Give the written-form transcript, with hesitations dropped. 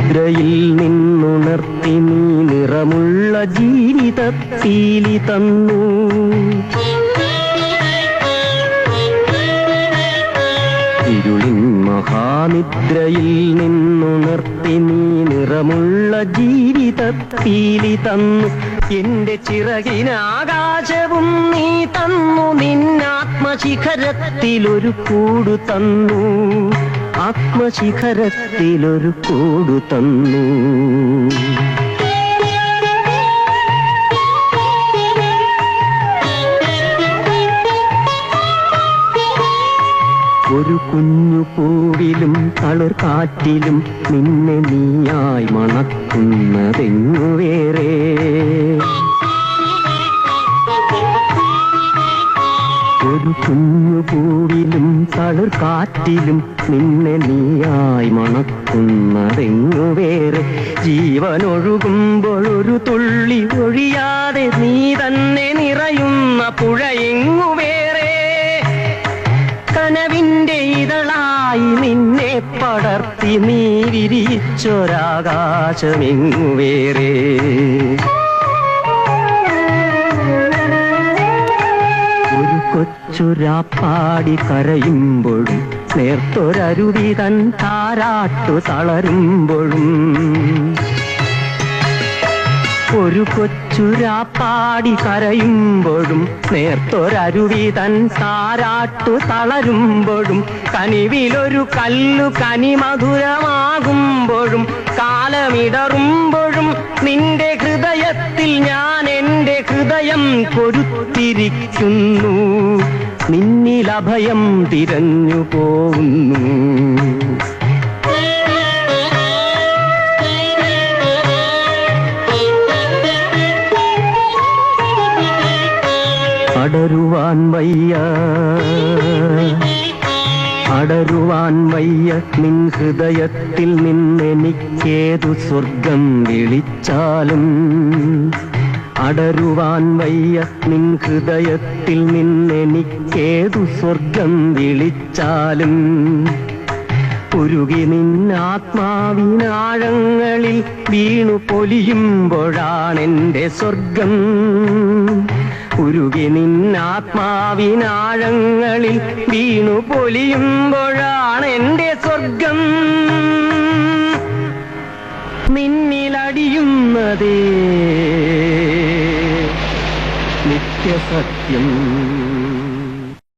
മഹാനിദ്രയിൽ നിന്നുണർത്തി നീ നിറമുള്ള ജീവിതത്തീലി തന്നു. ഇരുളിൻ മഹാനിദ്രയിൽ നിന്നുണർത്തി നീ നിറമുള്ള ജീവിതത്തീലി തന്നു. എന്റെ ചിറകിനാകാശവും നീ തന്നു. നിന്നാത്മശിഖരത്തിലൊരു കൂടു തന്നു. ആത്മശിഖരത്തിലൊരു കൂടു തന്നു. ഒരു കുഞ്ഞു പൂവിലും തളിർ കാറ്റിലും നിന്നെ നീയായി മണക്കുന്നതെങ്ങു വേറെ. ഒരു കുഞ്ഞു പൂവിലും തളിർ കാറ്റിലും നിന്നെ നീയായി മണക്കുന്നതെങ്ങു വേറെ. ജീവനൊഴുകുമ്പോൾ ഒരു തുള്ളി ഒഴിയാതെ നീ തന്നെ നിറയുന്ന പുഴയെങ്ങു വേറെ. കനവിന്റെ ഇതളായി നിന്നെ പടർത്തി നീ വിരിച്ചൊരാകാശമെങ്ങു വേറെ. ഒരു കൊച്ചുരാപ്പാടി കരയുമ്പോഴും നേർത്തൊരരുവി തൻ താരാട്ടു തളരുമ്പോഴും. ഒരു കൊച്ചുരാപ്പാടി കരയുമ്പോഴും നേർത്തൊരരുവി തൻ താരാട്ടു തളരുമ്പോഴും. കനിവിലൊരു കല്ലു കനിമധുരമാകുമ്പോഴും കാലമിടറുമ്പോഴും നിന്റെ ഹൃദയത്തിൽ ഞാൻ എന്റെ ഹൃദയം കൊരുത്തിരിക്കുന്നു. നിന്നിലഭയം തിരഞ്ഞു പോകുന്നു. അടരുവാൻ വയ്യ അടരുവാൻ വയ്യ നിൻ ഹൃദയത്തിൽ നിന്നെനിക്കേതു സ്വർഗം വിളിച്ചാലും. അടരുവാൻ വയ്യ നിൻ ഹൃദയത്തിൽ നിന്നെനിക്കേതു സ്വർഗം വിളിച്ചാലും. ഉരുകി നിന്നാത്മാവിനാഴങ്ങളിൽ വീണു പൊലിയുമ്പോഴാണെന്റെ സ്വർഗം. ഉരുകി നിന്നാത്മാവിനാഴങ്ങളിൽ വീണു പൊലിയുമ്പോഴാണെന്റെ സ്വർഗം. നിന്നിലടിയുന്നതേ നിത്യസത്യം.